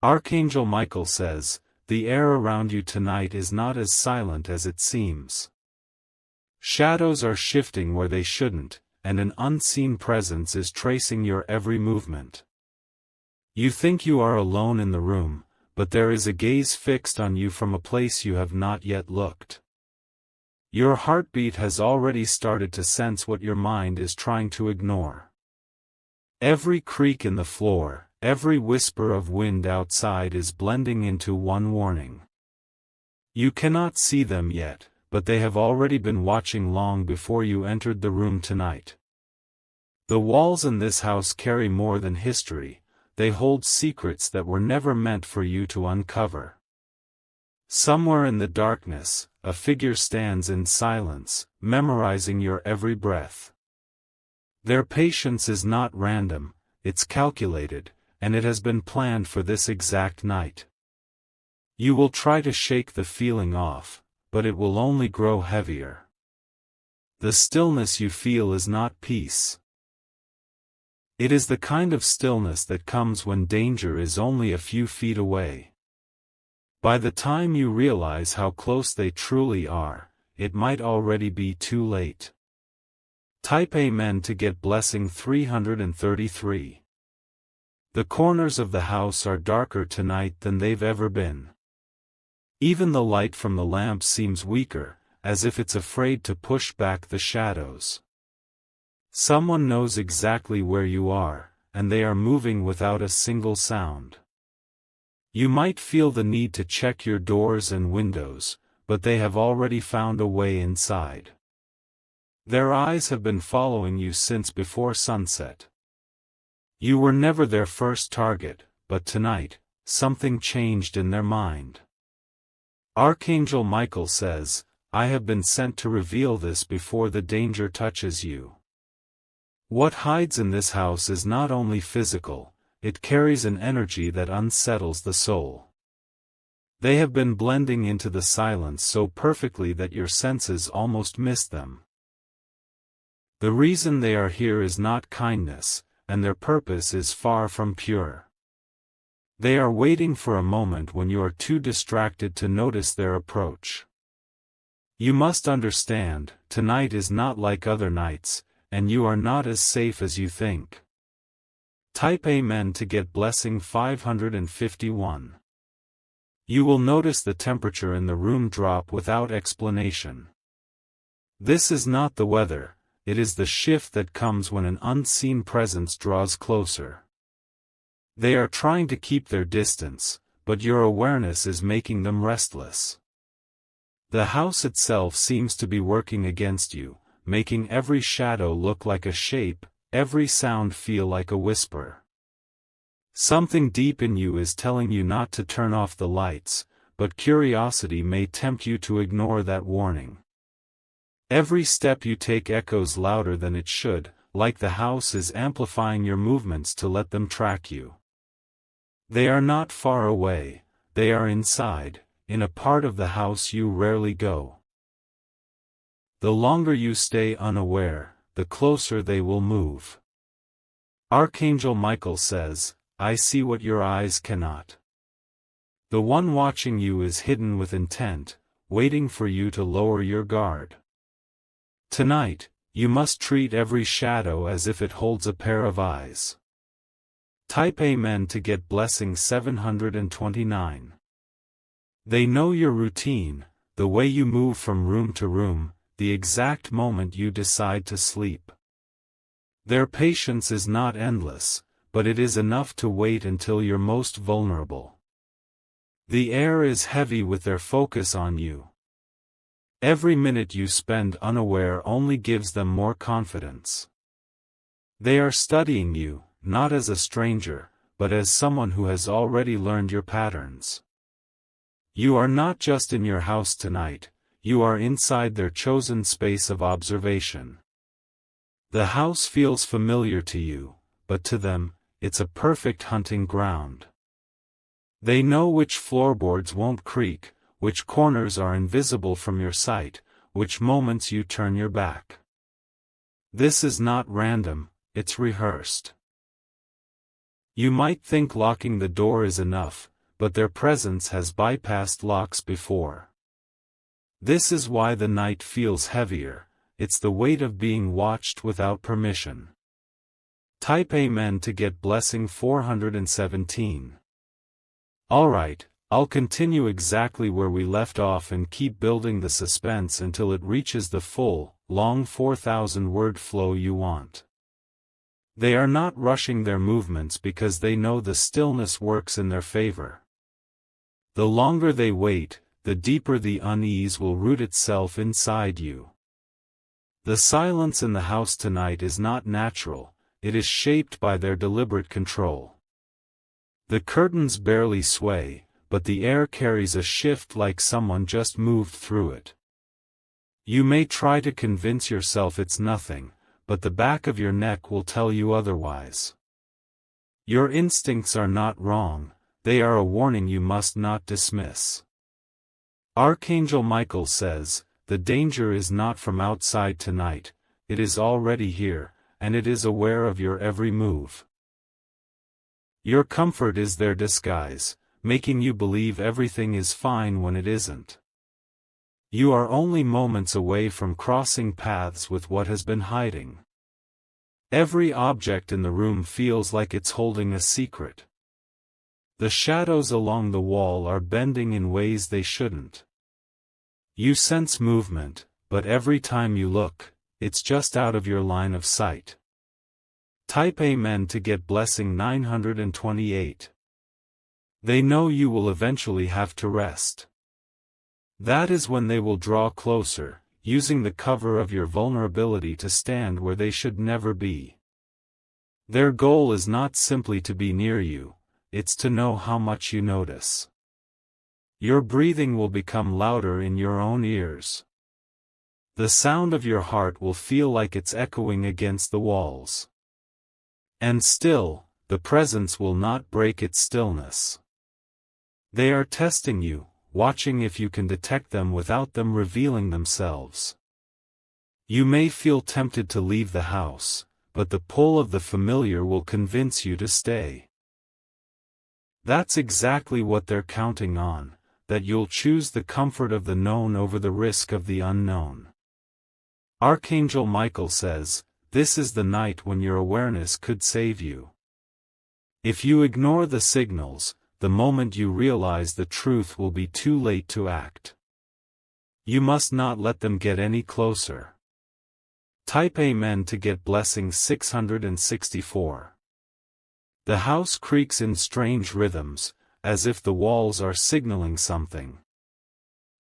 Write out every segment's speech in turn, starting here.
Archangel Michael says, the air around you tonight is not as silent as it seems. Shadows are shifting where they shouldn't, and an unseen presence is tracing your every movement. You think you are alone in the room, but there is a gaze fixed on you from a place you have not yet looked. Your heartbeat has already started to sense what your mind is trying to ignore. Every creak in the floor, every whisper of wind outside is blending into one warning. You cannot see them yet, but they have already been watching long before you entered the room tonight. The walls in this house carry more than history, they hold secrets that were never meant for you to uncover. Somewhere in the darkness, a figure stands in silence, memorizing your every breath. Their patience is not random, it's calculated, and it has been planned for this exact night. You will try to shake the feeling off, but it will only grow heavier. The stillness you feel is not peace. It is the kind of stillness that comes when danger is only a few feet away. By the time you realize how close they truly are, it might already be too late. Type Amen to get blessing 333. The corners of the house are darker tonight than they've ever been. Even the light from the lamp seems weaker, as if it's afraid to push back the shadows. Someone knows exactly where you are, and they are moving without a single sound. You might feel the need to check your doors and windows, but they have already found a way inside. Their eyes have been following you since before sunset. You were never their first target, but tonight, something changed in their mind. Archangel Michael says, I have been sent to reveal this before the danger touches you. What hides in this house is not only physical, it carries an energy that unsettles the soul. They have been blending into the silence so perfectly that your senses almost miss them. The reason they are here is not kindness, and their purpose is far from pure. They are waiting for a moment when you are too distracted to notice their approach. You must understand, tonight is not like other nights, and you are not as safe as you think. Type Amen to get blessing 551. You will notice the temperature in the room drop without explanation. This is not the weather, it is the shift that comes when an unseen presence draws closer. They are trying to keep their distance, but your awareness is making them restless. The house itself seems to be working against you, making every shadow look like a shape, every sound feel like a whisper. Something deep in you is telling you not to turn off the lights, but curiosity may tempt you to ignore that warning. Every step you take echoes louder than it should, like the house is amplifying your movements to let them track you. They are not far away, they are inside, in a part of the house you rarely go. The longer you stay unaware, the closer they will move. Archangel Michael says, I see what your eyes cannot. The one watching you is hidden with intent, waiting for you to lower your guard. Tonight, you must treat every shadow as if it holds a pair of eyes. Type Amen to get blessing 729. They know your routine, the way you move from room to room, the exact moment you decide to sleep. Their patience is not endless, but it is enough to wait until you're most vulnerable. The air is heavy with their focus on you. Every minute you spend unaware only gives them more confidence. They are studying you, not as a stranger, but as someone who has already learned your patterns. You are not just in your house tonight, you are inside their chosen space of observation. The house feels familiar to you, but to them, it's a perfect hunting ground. They know which floorboards won't creak, which corners are invisible from your sight, which moments you turn your back. This is not random, it's rehearsed. You might think locking the door is enough, but their presence has bypassed locks before. This is why the night feels heavier, it's the weight of being watched without permission. Type Amen to get blessing 417. Alright, I'll continue exactly where we left off and keep building the suspense until it reaches the full, long 4,000-word flow you want. They are not rushing their movements because they know the stillness works in their favor. The longer they wait, the deeper the unease will root itself inside you. The silence in the house tonight is not natural, it is shaped by their deliberate control. The curtains barely sway, but the air carries a shift like someone just moved through it. You may try to convince yourself it's nothing, but the back of your neck will tell you otherwise. Your instincts are not wrong, they are a warning you must not dismiss. Archangel Michael says, the danger is not from outside tonight, it is already here, and it is aware of your every move. Your comfort is their disguise, making you believe everything is fine when it isn't. You are only moments away from crossing paths with what has been hiding. Every object in the room feels like it's holding a secret. The shadows along the wall are bending in ways they shouldn't. You sense movement, but every time you look, it's just out of your line of sight. Type Amen to get blessing 928. They know you will eventually have to rest. That is when they will draw closer, using the cover of your vulnerability to stand where they should never be. Their goal is not simply to be near you, it's to know how much you notice. Your breathing will become louder in your own ears. The sound of your heart will feel like it's echoing against the walls. And still, the presence will not break its stillness. They are testing you, watching if you can detect them without them revealing themselves. You may feel tempted to leave the house, but the pull of the familiar will convince you to stay. That's exactly what they're counting on, that you'll choose the comfort of the known over the risk of the unknown. Archangel Michael says, this is the night when your awareness could save you. If you ignore the signals, the moment you realize the truth will be too late to act. You must not let them get any closer. Type Amen to get blessing 664. The house creaks in strange rhythms, as if the walls are signaling something.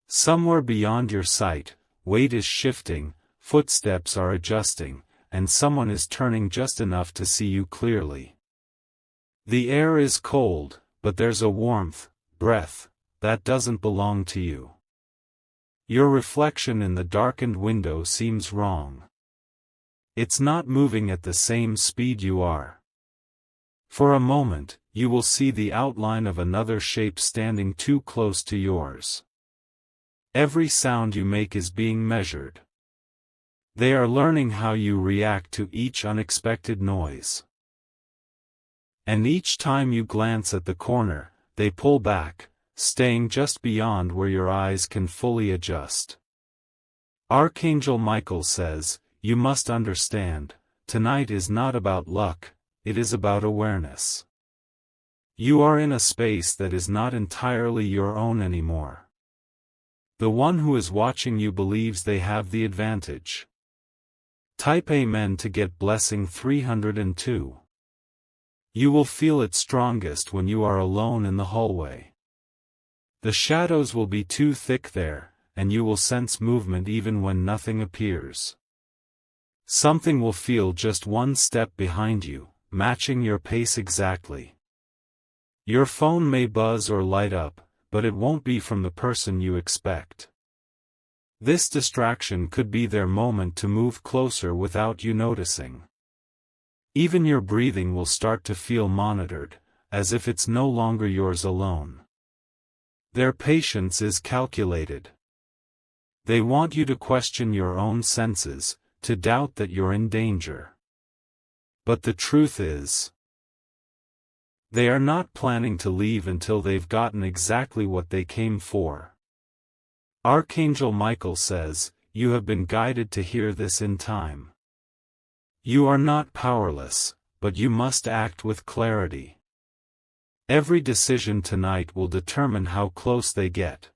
Somewhere beyond your sight, weight is shifting, footsteps are adjusting, and someone is turning just enough to see you clearly. The air is cold, but there's a warmth, breath, that doesn't belong to you. Your reflection in the darkened window seems wrong. It's not moving at the same speed you are. For a moment, you will see the outline of another shape standing too close to yours. Every sound you make is being measured. They are learning how you react to each unexpected noise. And each time you glance at the corner, they pull back, staying just beyond where your eyes can fully adjust. Archangel Michael says, you must understand, tonight is not about luck, it is about awareness. You are in a space that is not entirely your own anymore. The one who is watching you believes they have the advantage. Type Amen to get blessing 302. You will feel it strongest when you are alone in the hallway. The shadows will be too thick there, and you will sense movement even when nothing appears. Something will feel just one step behind you, matching your pace exactly. Your phone may buzz or light up, but it won't be from the person you expect. This distraction could be their moment to move closer without you noticing. Even your breathing will start to feel monitored, as if it's no longer yours alone. Their patience is calculated. They want you to question your own senses, to doubt that you're in danger. But the truth is, They are not planning to leave until they've gotten exactly what they came for. Archangel Michael says, you have been guided to hear this in time. You are not powerless, but you must act with clarity. Every decision tonight will determine how close they get.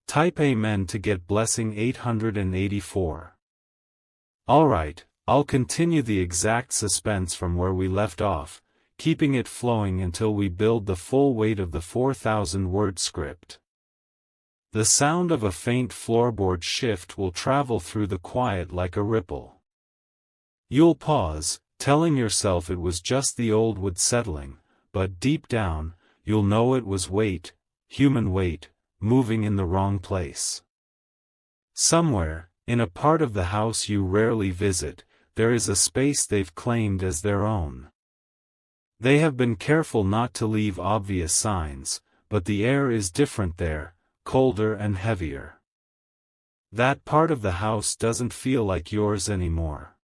Type Amen to get blessing 884. Alright, I'll continue the exact suspense from where we left off, keeping it flowing until we build the full weight of the 4,000-word script. The sound of a faint floorboard shift will travel through the quiet like a ripple. You'll pause, telling yourself it was just the old wood settling, but deep down, you'll know it was weight, human weight, moving in the wrong place. Somewhere, in a part of the house you rarely visit, there is a space they've claimed as their own. They have been careful not to leave obvious signs, but the air is different there, colder and heavier. That part of the house doesn't feel like yours anymore.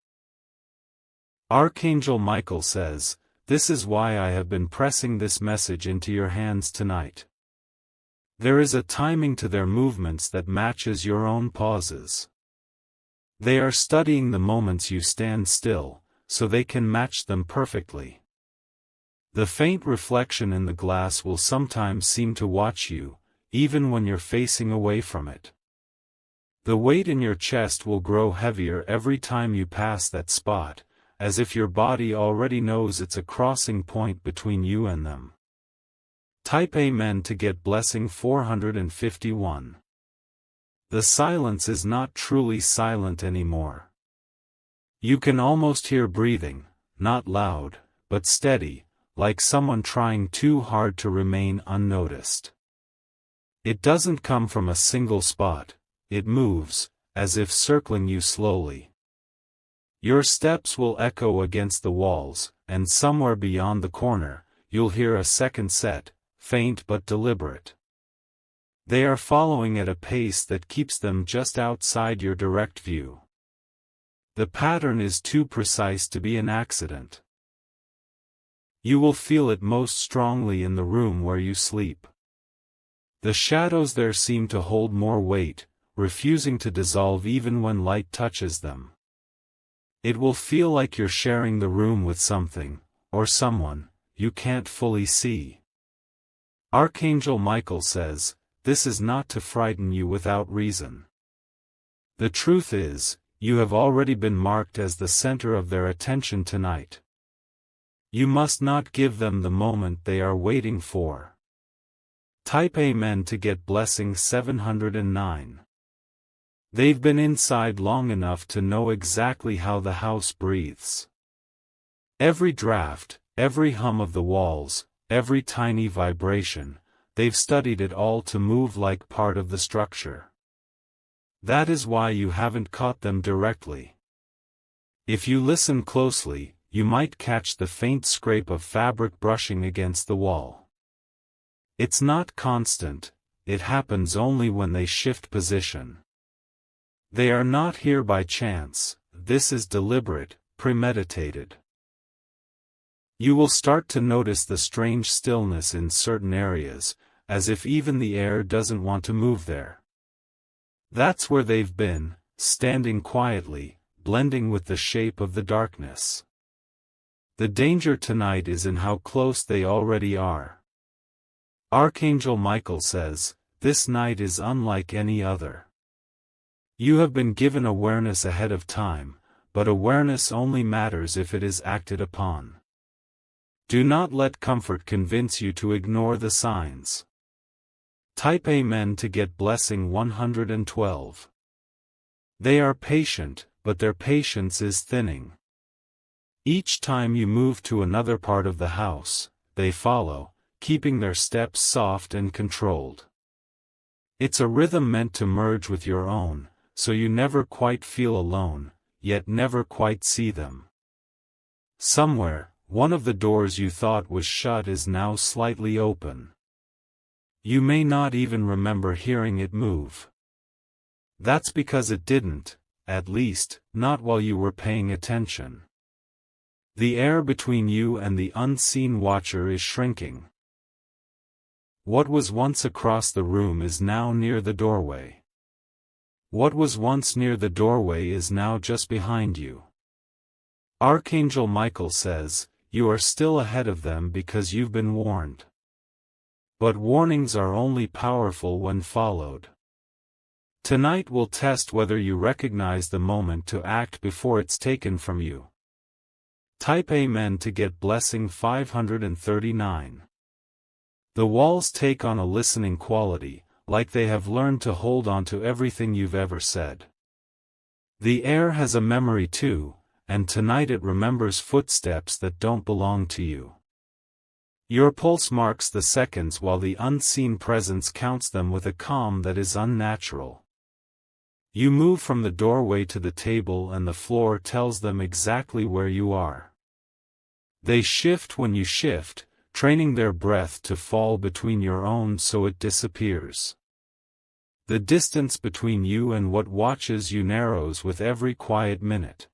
Archangel Michael says, this is why I have been pressing this message into your hands tonight. There is a timing to their movements that matches your own pauses. They are studying the moments you stand still, so they can match them perfectly. The faint reflection in the glass will sometimes seem to watch you, even when you're facing away from it. The weight in your chest will grow heavier every time you pass that spot, as if your body already knows it's a crossing point between you and them. Type Amen to get blessing 451. The silence is not truly silent anymore. You can almost hear breathing, not loud, but steady, like someone trying too hard to remain unnoticed. It doesn't come from a single spot, it moves, as if circling you slowly. Your steps will echo against the walls, and somewhere beyond the corner, you'll hear a second set, faint but deliberate. They are following at a pace that keeps them just outside your direct view. The pattern is too precise to be an accident. You will feel it most strongly in the room where you sleep. The shadows there seem to hold more weight, refusing to dissolve even when light touches them. It will feel like you're sharing the room with something, or someone, you can't fully see. Archangel Michael says, this is not to frighten you without reason. The truth is, you have already been marked as the center of their attention tonight. You must not give them the moment they are waiting for. Type Amen to get blessing 709. They've been inside long enough to know exactly how the house breathes. Every draft, every hum of the walls, every tiny vibration, they've studied it all to move like part of the structure. That is why you haven't caught them directly. If you listen closely, you might catch the faint scrape of fabric brushing against the wall. It's not constant, it happens only when they shift position. They are not here by chance, this is deliberate, premeditated. You will start to notice the strange stillness in certain areas, as if even the air doesn't want to move there. That's where they've been, standing quietly, blending with the shape of the darkness. The danger tonight is in how close they already are. Archangel Michael says, this night is unlike any other. You have been given awareness ahead of time, but awareness only matters if it is acted upon. Do not let comfort convince you to ignore the signs. Type Amen to get blessing 112. They are patient, but their patience is thinning. Each time you move to another part of the house, they follow, keeping their steps soft and controlled. It's a rhythm meant to merge with your own, so you never quite feel alone, yet never quite see them. Somewhere, one of the doors you thought was shut is now slightly open. You may not even remember hearing it move. That's because it didn't, at least, not while you were paying attention. The air between you and the unseen watcher is shrinking. What was once across the room is now near the doorway. What was once near the doorway is now just behind you. Archangel Michael says, you are still ahead of them because you've been warned. But warnings are only powerful when followed. Tonight will test whether you recognize the moment to act before it's taken from you. Type Amen to get blessing 539. The walls take on a listening quality, like they have learned to hold on to everything you've ever said. The air has a memory too, and tonight it remembers footsteps that don't belong to you. Your pulse marks the seconds while the unseen presence counts them with a calm that is unnatural. You move from the doorway to the table and the floor tells them exactly where you are. They shift when you shift, training their breath to fall between your own so it disappears. The distance between you and what watches you narrows with every quiet minute.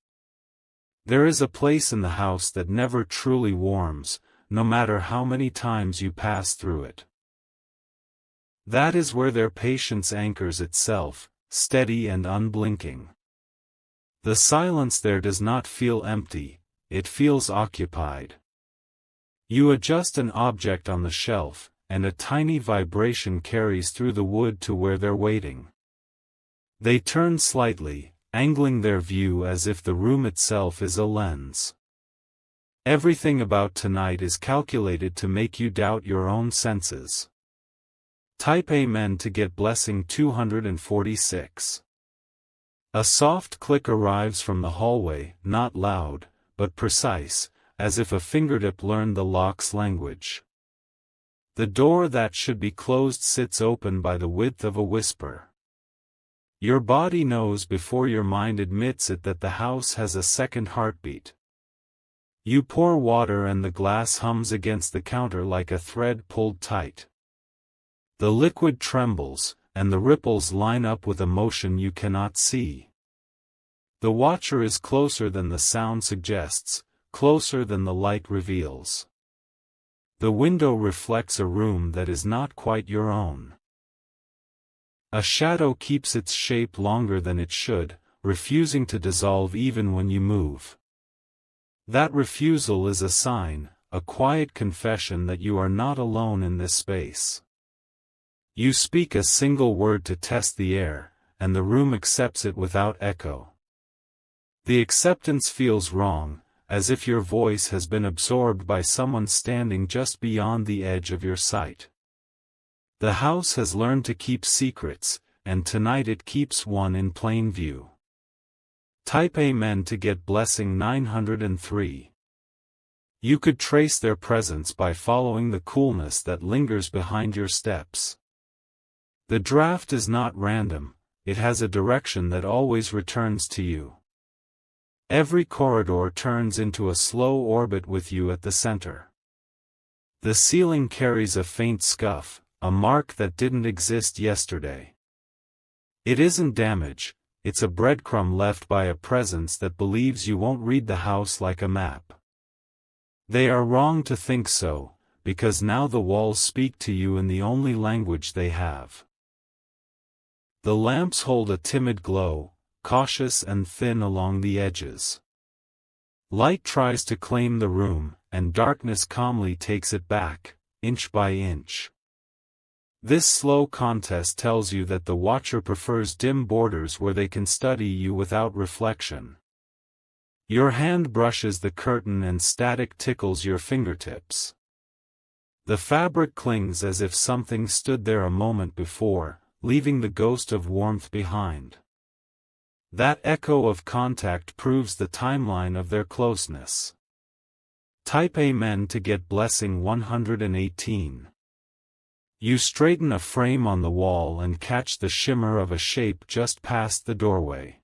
There is a place in the house that never truly warms, no matter how many times you pass through it. That is where their patience anchors itself, steady and unblinking. The silence there does not feel empty, it feels occupied. You adjust an object on the shelf, and a tiny vibration carries through the wood to where they're waiting. They turn slightly, angling their view as if the room itself is a lens. Everything about tonight is calculated to make you doubt your own senses. Type Amen to get blessing 246. A soft click arrives from the hallway, not loud, but precise, as if a fingertip learned the lock's language. The door that should be closed sits open by the width of a whisper. Your body knows before your mind admits it that the house has a second heartbeat. You pour water and the glass hums against the counter like a thread pulled tight. The liquid trembles, and the ripples line up with a motion you cannot see. The watcher is closer than the sound suggests, closer than the light reveals. The window reflects a room that is not quite your own. A shadow keeps its shape longer than it should, refusing to dissolve even when you move. That refusal is a sign, a quiet confession that you are not alone in this space. You speak a single word to test the air, and the room accepts it without echo. The acceptance feels wrong, as if your voice has been absorbed by someone standing just beyond the edge of your sight. The house has learned to keep secrets, and tonight it keeps one in plain view. Type Amen to get blessing 903. You could trace their presence by following the coolness that lingers behind your steps. The draft is not random, it has a direction that always returns to you. Every corridor turns into a slow orbit with you at the center. The ceiling carries a faint scuff, a mark that didn't exist yesterday. It isn't damage, it's a breadcrumb left by a presence that believes you won't read the house like a map. They are wrong to think so, because now the walls speak to you in the only language they have. The lamps hold a timid glow, cautious and thin along the edges. Light tries to claim the room, and darkness calmly takes it back, inch by inch. This slow contest tells you that the watcher prefers dim borders where they can study you without reflection. Your hand brushes the curtain and static tickles your fingertips. The fabric clings as if something stood there a moment before, leaving the ghost of warmth behind. That echo of contact proves the timeline of their closeness. Type Amen to get blessing 118. You straighten a frame on the wall and catch the shimmer of a shape just past the doorway.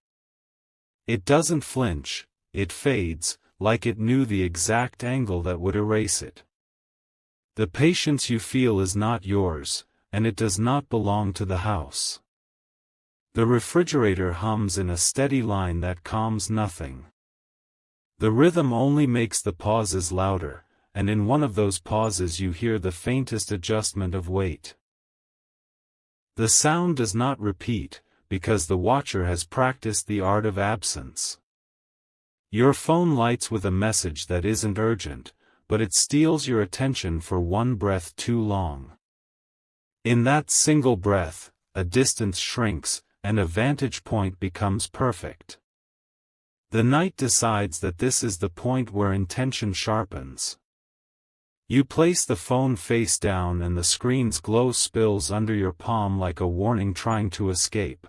It doesn't flinch, it fades, like it knew the exact angle that would erase it. The patience you feel is not yours, and it does not belong to the house. The refrigerator hums in a steady line that calms nothing. The rhythm only makes the pauses louder, and in one of those pauses you hear the faintest adjustment of weight. The sound does not repeat, because the watcher has practiced the art of absence. Your phone lights with a message that isn't urgent, but it steals your attention for one breath too long. In that single breath, a distance shrinks, and a vantage point becomes perfect. The night decides that this is the point where intention sharpens. You place the phone face down and the screen's glow spills under your palm like a warning trying to escape.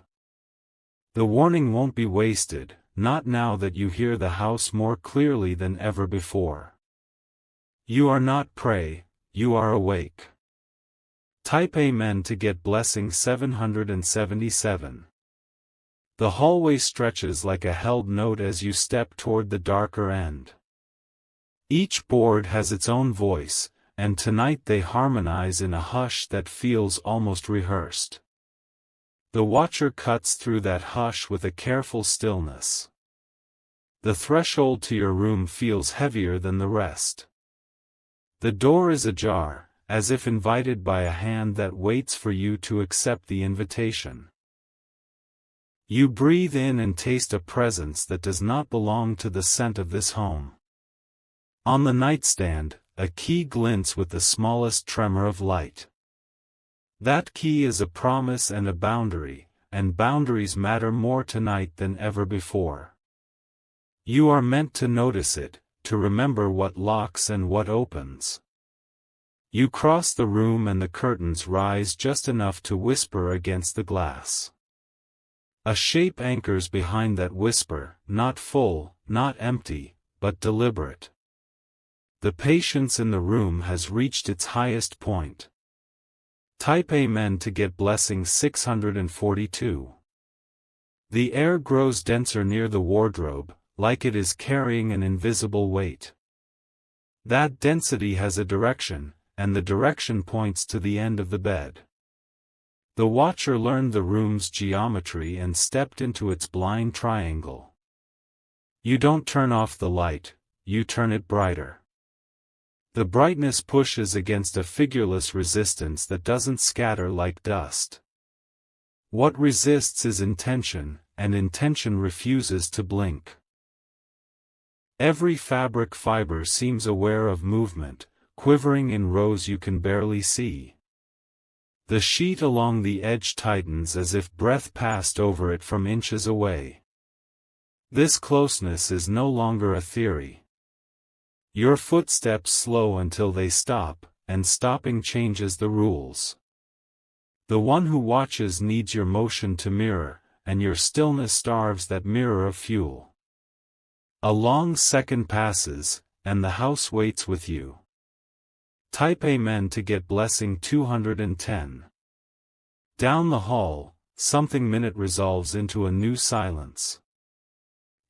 The warning won't be wasted, not now that you hear the house more clearly than ever before. You are not prey, you are awake. Type Amen to get blessing 777. The hallway stretches like a held note as you step toward the darker end. Each board has its own voice, and tonight they harmonize in a hush that feels almost rehearsed. The watcher cuts through that hush with a careful stillness. The threshold to your room feels heavier than the rest. The door is ajar, as if invited by a hand that waits for you to accept the invitation. You breathe in and taste a presence that does not belong to the scent of this home. On the nightstand, a key glints with the smallest tremor of light. That key is a promise and a boundary, and boundaries matter more tonight than ever before. You are meant to notice it, to remember what locks and what opens. You cross the room and the curtains rise just enough to whisper against the glass. A shape anchors behind that whisper, not full, not empty, but deliberate. The patience in the room has reached its highest point. Type Amen to get blessing 642. The air grows denser near the wardrobe, like it is carrying an invisible weight. That density has a direction, and the direction points to the end of the bed. The watcher learned the room's geometry and stepped into its blind triangle. You don't turn off the light, you turn it brighter. The brightness pushes against a figureless resistance that doesn't scatter like dust. What resists is intention, and intention refuses to blink. Every fabric fiber seems aware of movement, quivering in rows you can barely see. The sheet along the edge tightens as if breath passed over it from inches away. This closeness is no longer a theory. Your footsteps slow until they stop, and stopping changes the rules. The one who watches needs your motion to mirror, and your stillness starves that mirror of fuel. A long second passes, and the house waits with you. Type Amen to get blessing 210. Down the hall, something minute resolves into a new silence.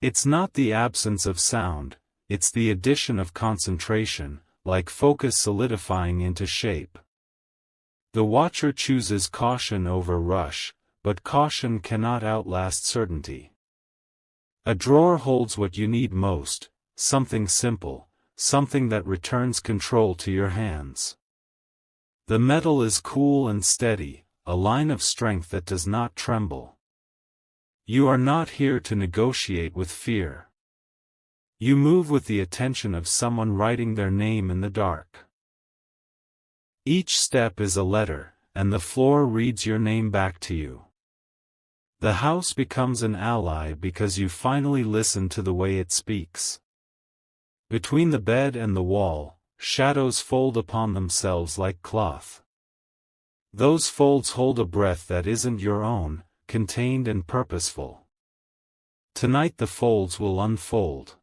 It's not the absence of sound, it's the addition of concentration, like focus solidifying into shape. The watcher chooses caution over rush, but caution cannot outlast certainty. A drawer holds what you need most, something simple, something that returns control to your hands. The metal is cool and steady, a line of strength that does not tremble. You are not here to negotiate with fear. You move with the attention of someone writing their name in the dark. Each step is a letter, and the floor reads your name back to you. The house becomes an ally because you finally listen to the way it speaks. Between the bed and the wall, shadows fold upon themselves like cloth. Those folds hold a breath that isn't your own, contained and purposeful. Tonight the folds will unfold.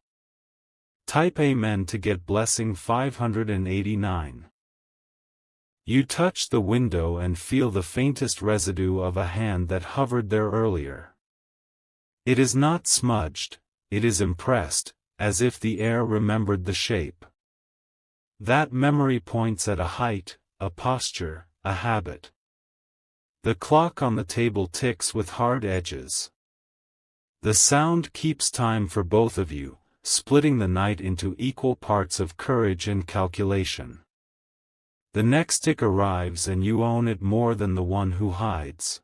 Type Amen to get blessing 589. You touch the window and feel the faintest residue of a hand that hovered there earlier. It is not smudged, it is impressed, as if the air remembered the shape. That memory points at a height, a posture, a habit. The clock on the table ticks with hard edges. The sound keeps time for both of you, splitting the night into equal parts of courage and calculation. The next tick arrives and you own it more than the one who hides.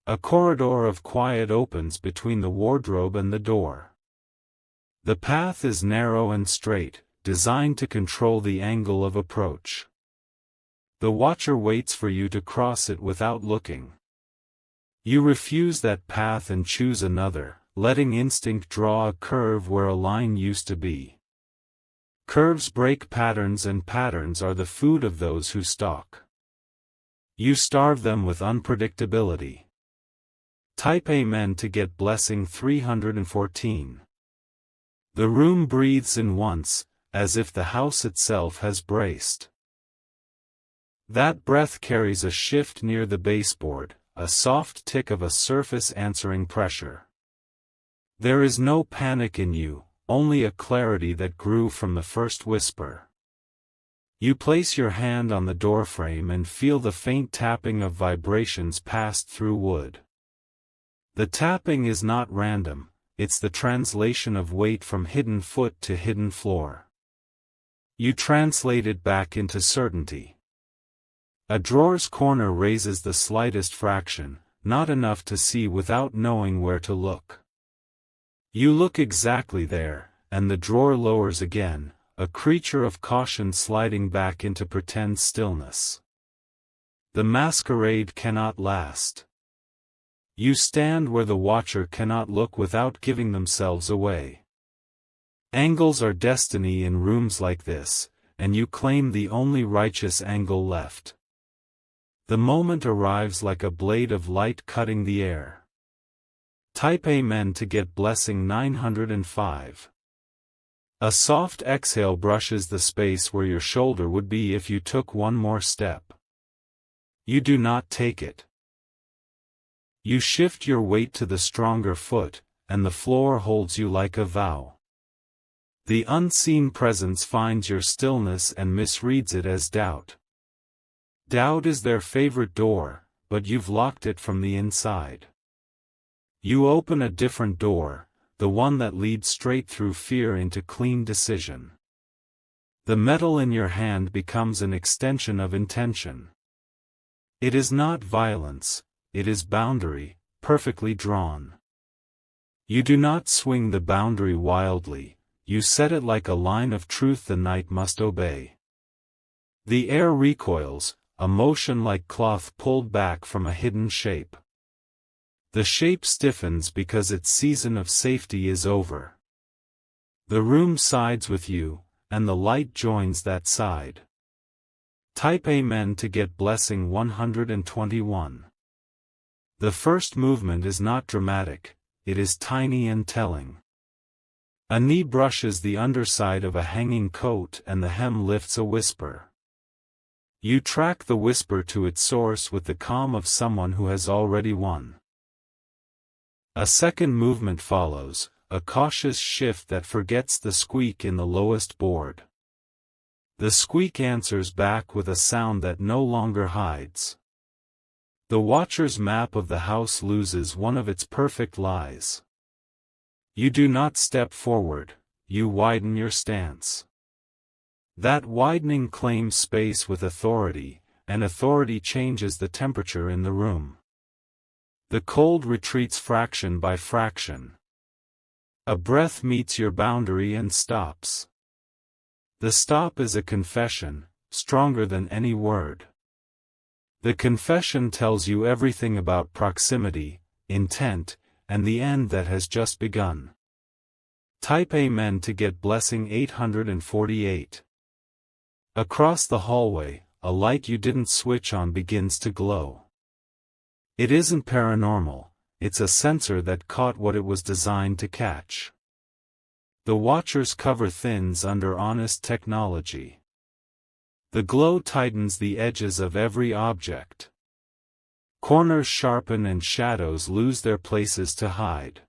A corridor of quiet opens between the wardrobe and the door. The path is narrow and straight, designed to control the angle of approach. The watcher waits for you to cross it without looking. You refuse that path and choose another, letting instinct draw a curve where a line used to be. Curves break patterns and patterns are the food of those who stalk. You starve them with unpredictability. Type Amen to get blessing 314. The room breathes in once, as if the house itself has braced. That breath carries a shift near the baseboard, a soft tick of a surface answering pressure. There is no panic in you, only a clarity that grew from the first whisper. You place your hand on the doorframe and feel the faint tapping of vibrations passed through wood. The tapping is not random, it's the translation of weight from hidden foot to hidden floor. You translate it back into certainty. A drawer's corner raises the slightest fraction, not enough to see without knowing where to look. You look exactly there, and the drawer lowers again, a creature of caution sliding back into pretend stillness. The masquerade cannot last. You stand where the watcher cannot look without giving themselves away. Angles are destiny in rooms like this, and you claim the only righteous angle left. The moment arrives like a blade of light cutting the air. Type Amen to get blessing 905. A soft exhale brushes the space where your shoulder would be if you took one more step. You do not take it. You shift your weight to the stronger foot, and the floor holds you like a vow. The unseen presence finds your stillness and misreads it as doubt. Doubt is their favorite door, but you've locked it from the inside. You open a different door, the one that leads straight through fear into clean decision. The metal in your hand becomes an extension of intention. It is not violence, it is boundary, perfectly drawn. You do not swing the boundary wildly, you set it like a line of truth the night must obey. The air recoils, a motion like cloth pulled back from a hidden shape. The shape stiffens because its season of safety is over. The room sides with you, and the light joins that side. Type Amen to get blessing 121. The first movement is not dramatic, it is tiny and telling. A knee brushes the underside of a hanging coat and the hem lifts a whisper. You track the whisper to its source with the calm of someone who has already won. A second movement follows, a cautious shift that forgets the squeak in the lowest board. The squeak answers back with a sound that no longer hides. The watcher's map of the house loses one of its perfect lies. You do not step forward, you widen your stance. That widening claims space with authority, and authority changes the temperature in the room. The cold retreats fraction by fraction. A breath meets your boundary and stops. The stop is a confession, stronger than any word. The confession tells you everything about proximity, intent, and the end that has just begun. Type Amen to get blessing 848. Across the hallway, a light you didn't switch on begins to glow. It isn't paranormal, it's a sensor that caught what it was designed to catch. The watcher's cover thins under honest technology. The glow tightens the edges of every object. Corners sharpen and shadows lose their places to hide.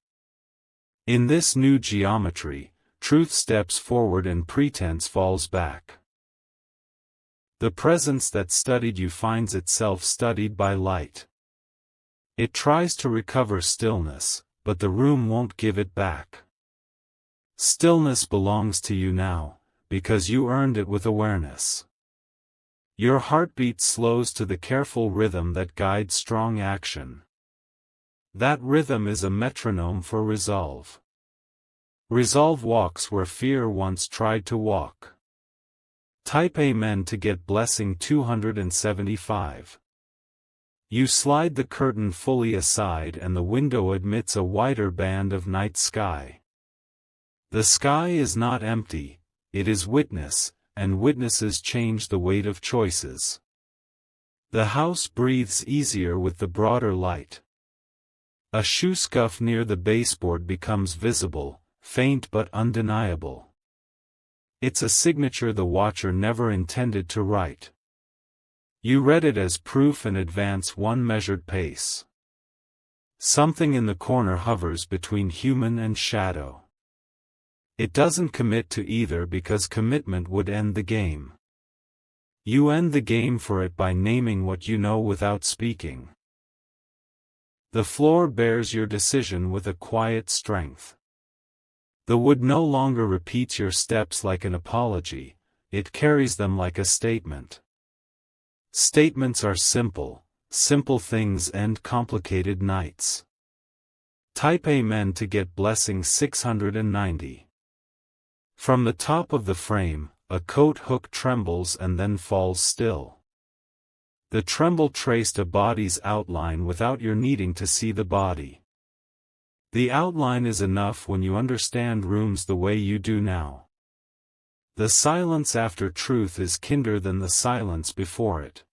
In this new geometry, truth steps forward and pretense falls back. The presence that studied you finds itself studied by light. It tries to recover stillness, but the room won't give it back. Stillness belongs to you now, because you earned it with awareness. Your heartbeat slows to the careful rhythm that guides strong action. That rhythm is a metronome for resolve. Resolve walks where fear once tried to walk. Type Amen to get blessing 275. You slide the curtain fully aside and the window admits a wider band of night sky. The sky is not empty, it is witness, and witnesses change the weight of choices. The house breathes easier with the broader light. A shoe scuff near the baseboard becomes visible, faint but undeniable. It's a signature the watcher never intended to write. You read it as proof and advance one measured pace. Something in the corner hovers between human and shadow. It doesn't commit to either because commitment would end the game. You end the game for it by naming what you know without speaking. The floor bears your decision with a quiet strength. The wood no longer repeats your steps like an apology, it carries them like a statement. Statements are simple, simple things end complicated nights. Type Amen to get blessing 690. From the top of the frame, a coat hook trembles and then falls still. The tremble traced a body's outline without your needing to see the body. The outline is enough when you understand rooms the way you do now. The silence after truth is kinder than the silence before it.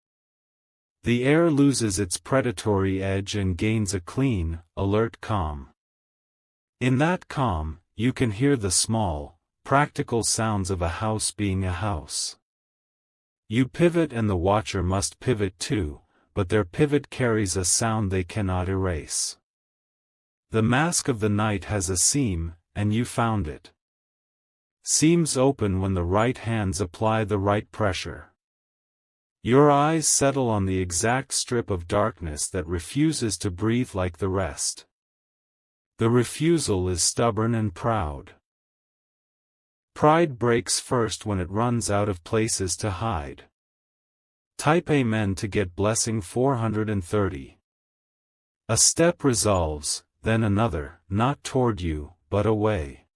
The air loses its predatory edge and gains a clean, alert calm. In that calm, you can hear the small, practical sounds of a house being a house. You pivot and the watcher must pivot too, but their pivot carries a sound they cannot erase. The mask of the night has a seam, and you found it. Seams open when the right hands apply the right pressure. Your eyes settle on the exact strip of darkness that refuses to breathe like the rest. The refusal is stubborn and proud. Pride breaks first when it runs out of places to hide. Type Amen to get blessing 430. A step resolves, then another, not toward you, but away.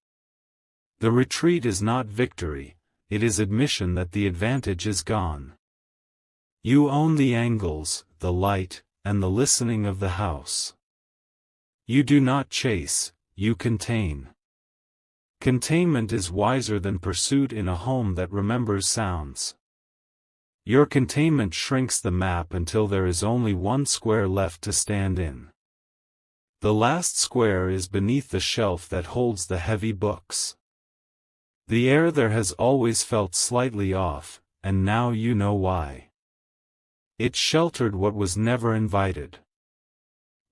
The retreat is not victory, it is admission that the advantage is gone. You own the angles, the light, and the listening of the house. You do not chase, you contain. Containment is wiser than pursuit in a home that remembers sounds. Your containment shrinks the map until there is only one square left to stand in. The last square is beneath the shelf that holds the heavy books. The air there has always felt slightly off, and now you know why. It sheltered what was never invited.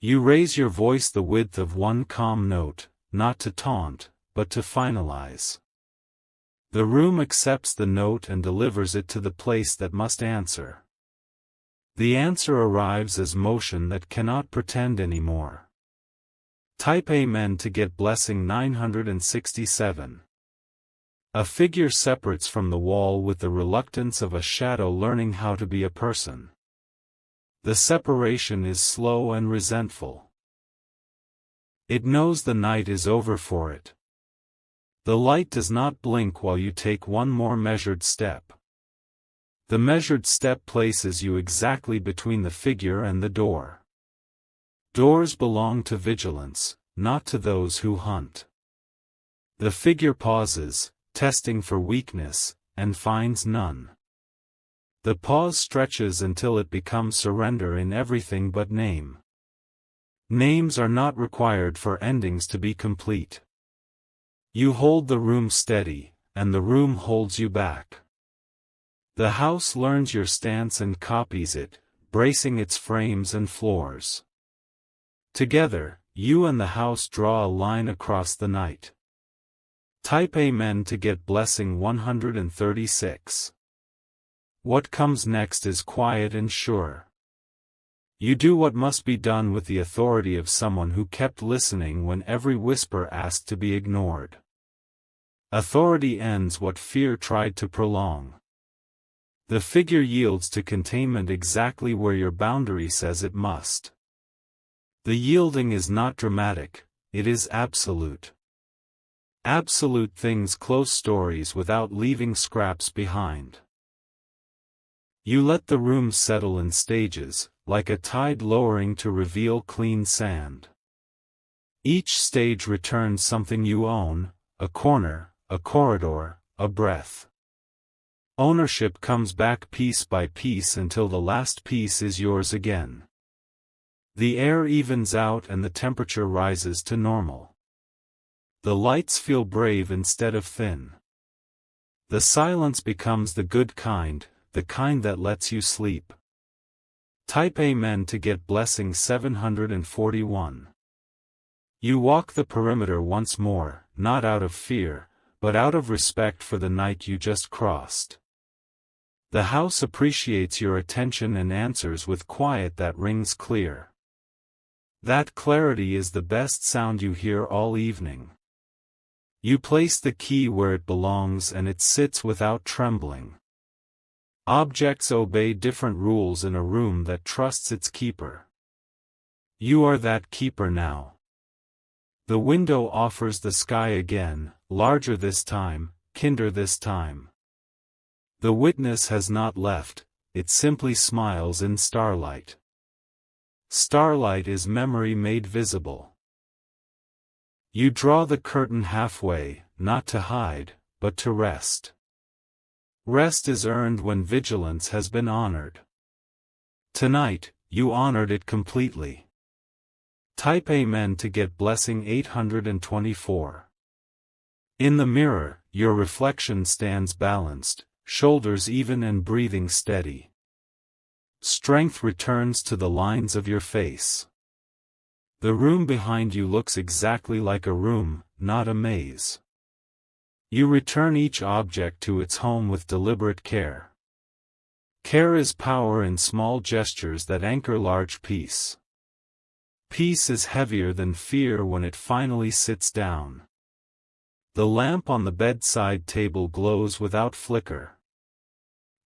You raise your voice the width of one calm note, not to taunt, but to finalize. The room accepts the note and delivers it to the place that must answer. The answer arrives as motion that cannot pretend anymore. Type Amen to get blessing 967. A figure separates from the wall with the reluctance of a shadow learning how to be a person. The separation is slow and resentful. It knows the night is over for it. The light does not blink while you take one more measured step. The measured step places you exactly between the figure and the door. Doors belong to vigilance, not to those who hunt. The figure pauses, testing for weakness, and finds none. The pause stretches until it becomes surrender in everything but name. Names are not required for endings to be complete. You hold the room steady, and the room holds you back. The house learns your stance and copies it, bracing its frames and floors. Together, you and the house draw a line across the night. Type Amen to get blessing 136. What comes next is quiet and sure. You do what must be done with the authority of someone who kept listening when every whisper asked to be ignored. Authority ends what fear tried to prolong. The figure yields to containment exactly where your boundary says it must. The yielding is not dramatic, it is absolute. Absolute things close stories without leaving scraps behind. You let the room settle in stages, like a tide lowering to reveal clean sand. Each stage returns something you own, a corner, a corridor, a breath. Ownership comes back piece by piece until the last piece is yours again. The air evens out and the temperature rises to normal. The lights feel brave instead of thin. The silence becomes the good kind, the kind that lets you sleep. Type Amen to get blessing 741. You walk the perimeter once more, not out of fear, but out of respect for the night you just crossed. The house appreciates your attention and answers with quiet that rings clear. That clarity is the best sound you hear all evening. You place the key where it belongs and it sits without trembling. Objects obey different rules in a room that trusts its keeper. You are that keeper now. The window offers the sky again, larger this time, kinder this time. The witness has not left, it simply smiles in starlight. Starlight is memory made visible. You draw the curtain halfway, not to hide, but to rest. Rest is earned when vigilance has been honored. Tonight, you honored it completely. Type Amen to get blessing 824. In the mirror, your reflection stands balanced, shoulders even and breathing steady. Strength returns to the lines of your face. The room behind you looks exactly like a room, not a maze. You return each object to its home with deliberate care. Care is power in small gestures that anchor large peace. Peace is heavier than fear when it finally sits down. The lamp on the bedside table glows without flicker.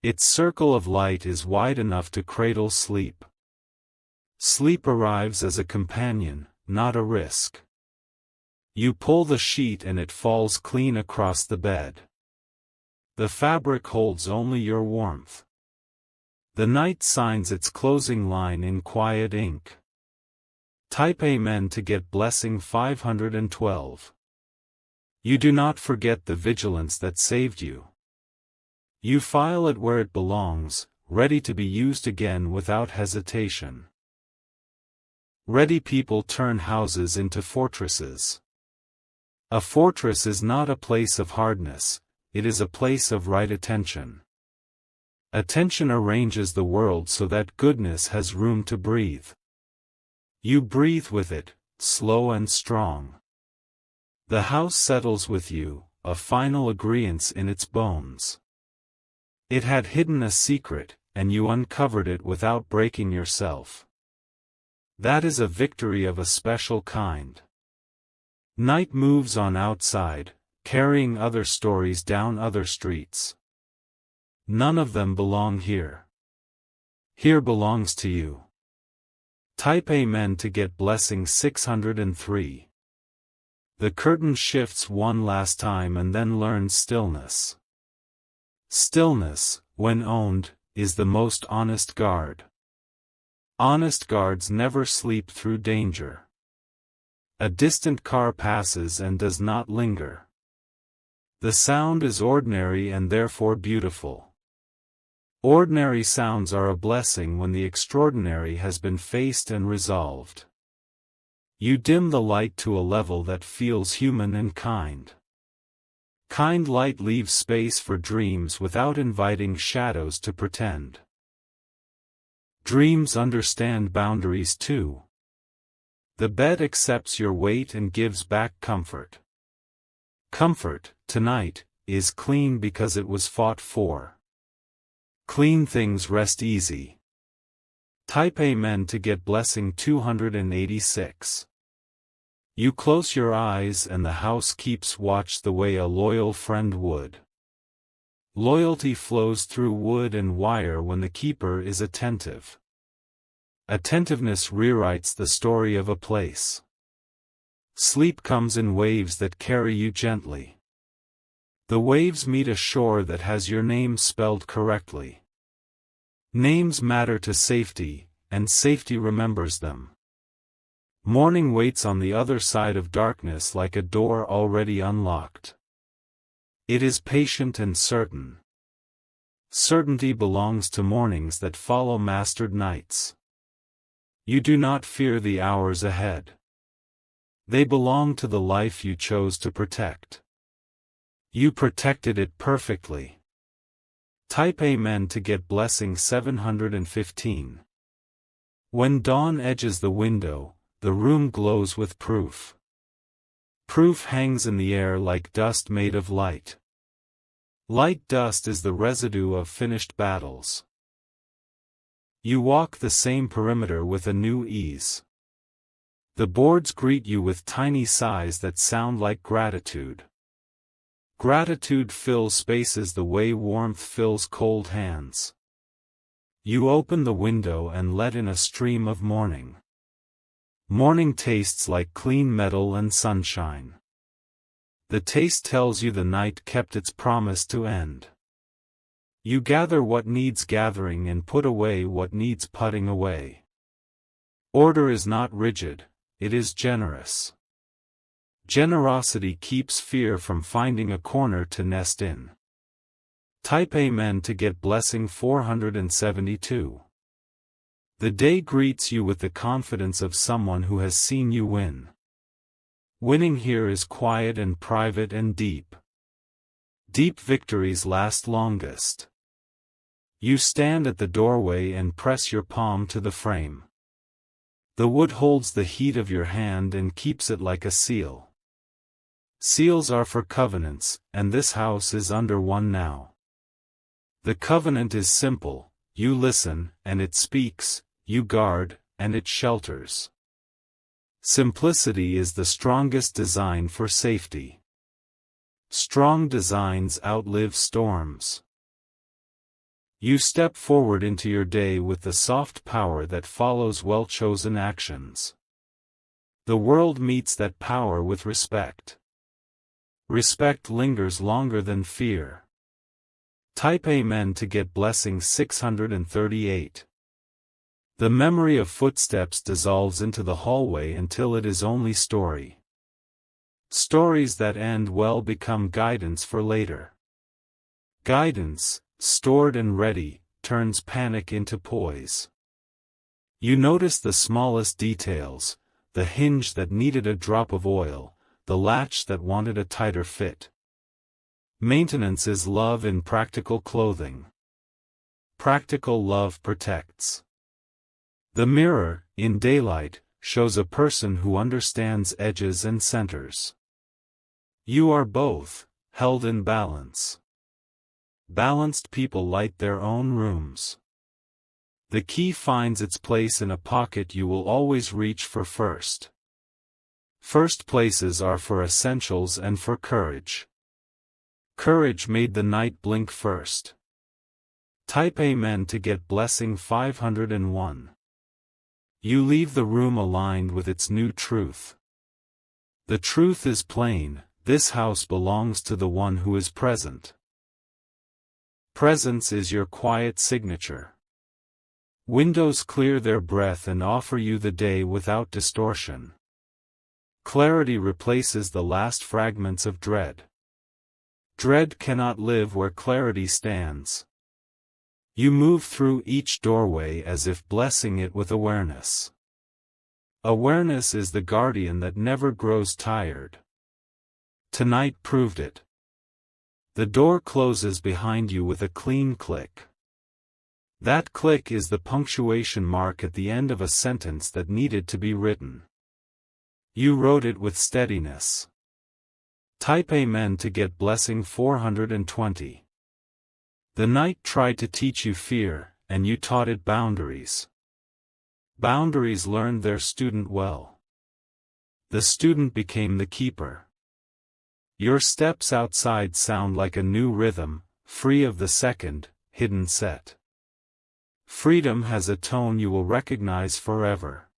Its circle of light is wide enough to cradle sleep. Sleep arrives as a companion, not a risk. You pull the sheet and it falls clean across the bed. The fabric holds only your warmth. The night signs its closing line in quiet ink. Type Amen to get blessing 512. You do not forget the vigilance that saved you. You file it where it belongs, ready to be used again without hesitation. Ready people turn houses into fortresses. A fortress is not a place of hardness, it is a place of right attention. Attention arranges the world so that goodness has room to breathe. You breathe with it, slow and strong. The house settles with you, a final agreeance in its bones. It had hidden a secret, and you uncovered it without breaking yourself. That is a victory of a special kind. Night moves on outside, carrying other stories down other streets. None of them belong here. Here belongs to you. Type Amen to get blessing 603. The curtain shifts one last time and then learns stillness. Stillness, when owned, is the most honest guard. Honest guards never sleep through danger. A distant car passes and does not linger. The sound is ordinary and therefore beautiful. Ordinary sounds are a blessing when the extraordinary has been faced and resolved. You dim the light to a level that feels human and kind. Kind light leaves space for dreams without inviting shadows to pretend. Dreams understand boundaries too. The bed accepts your weight and gives back comfort. Comfort, tonight, is clean because it was fought for. Clean things rest easy. Type Amen to get blessing 286. You close your eyes and the house keeps watch the way a loyal friend would. Loyalty flows through wood and wire when the keeper is attentive. Attentiveness rewrites the story of a place. Sleep comes in waves that carry you gently. The waves meet a shore that has your name spelled correctly. Names matter to safety, and safety remembers them. Morning waits on the other side of darkness like a door already unlocked. It is patient and certain. Certainty belongs to mornings that follow mastered nights. You do not fear the hours ahead. They belong to the life you chose to protect. You protected it perfectly. Type Amen to get blessing 715. When dawn edges the window, the room glows with proof. Proof hangs in the air like dust made of light. Light dust is the residue of finished battles. You walk the same perimeter with a new ease. The boards greet you with tiny sighs that sound like gratitude. Gratitude fills spaces the way warmth fills cold hands. You open the window and let in a stream of morning. Morning tastes like clean metal and sunshine. The taste tells you the night kept its promise to end. You gather what needs gathering and put away what needs putting away. Order is not rigid, it is generous. Generosity keeps fear from finding a corner to nest in. Type Amen to get blessing 472. The day greets you with the confidence of someone who has seen you win. Winning here is quiet and private and deep. Deep victories last longest. You stand at the doorway and press your palm to the frame. The wood holds the heat of your hand and keeps it like a seal. Seals are for covenants, and this house is under one now. The covenant is simple: you listen, and it speaks; you guard, and it shelters. Simplicity is the strongest design for safety. Strong designs outlive storms. You step forward into your day with the soft power that follows well-chosen actions. The world meets that power with respect. Respect lingers longer than fear. Type Amen to get blessing 638. The memory of footsteps dissolves into the hallway until it is only story. Stories that end well become guidance for later. Guidance, stored and ready, turns panic into poise. You notice the smallest details: the hinge that needed a drop of oil, the latch that wanted a tighter fit. Maintenance is love in practical clothing. Practical love protects. The mirror, in daylight, shows a person who understands edges and centers. You are both, held in balance. Balanced people light their own rooms. The key finds its place in a pocket you will always reach for first. First places are for essentials and for courage. Courage made the night blink first. Type Amen to get blessing 501. You leave the room aligned with its new truth. The truth is plain: this house belongs to the one who is present. Presence is your quiet signature. Windows clear their breath and offer you the day without distortion. Clarity replaces the last fragments of dread. Dread cannot live where clarity stands. You move through each doorway as if blessing it with awareness. Awareness is the guardian that never grows tired. Tonight proved it. The door closes behind you with a clean click. That click is the punctuation mark at the end of a sentence that needed to be written. You wrote it with steadiness. Type Amen to get blessing 420. The night tried to teach you fear, and you taught it boundaries. Boundaries learned their student well. the student became the keeper. Your steps outside sound like a new rhythm, free of the second, hidden set. Freedom has a tone you will recognize forever.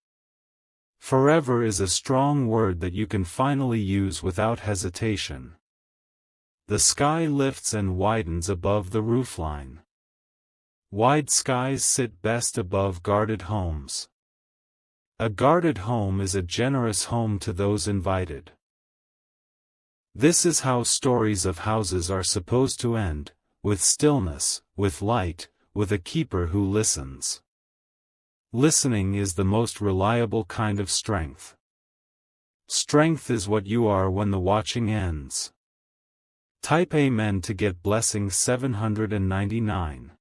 Forever is a strong word that you can finally use without hesitation. The sky lifts and widens above the roofline. Wide skies sit best above guarded homes. A guarded home is a generous home to those invited. This is how stories of houses are supposed to end, with stillness, with light, with a keeper who listens. Listening is the most reliable kind of strength. Strength is what you are when the watching ends. Type Amen to get blessing 799.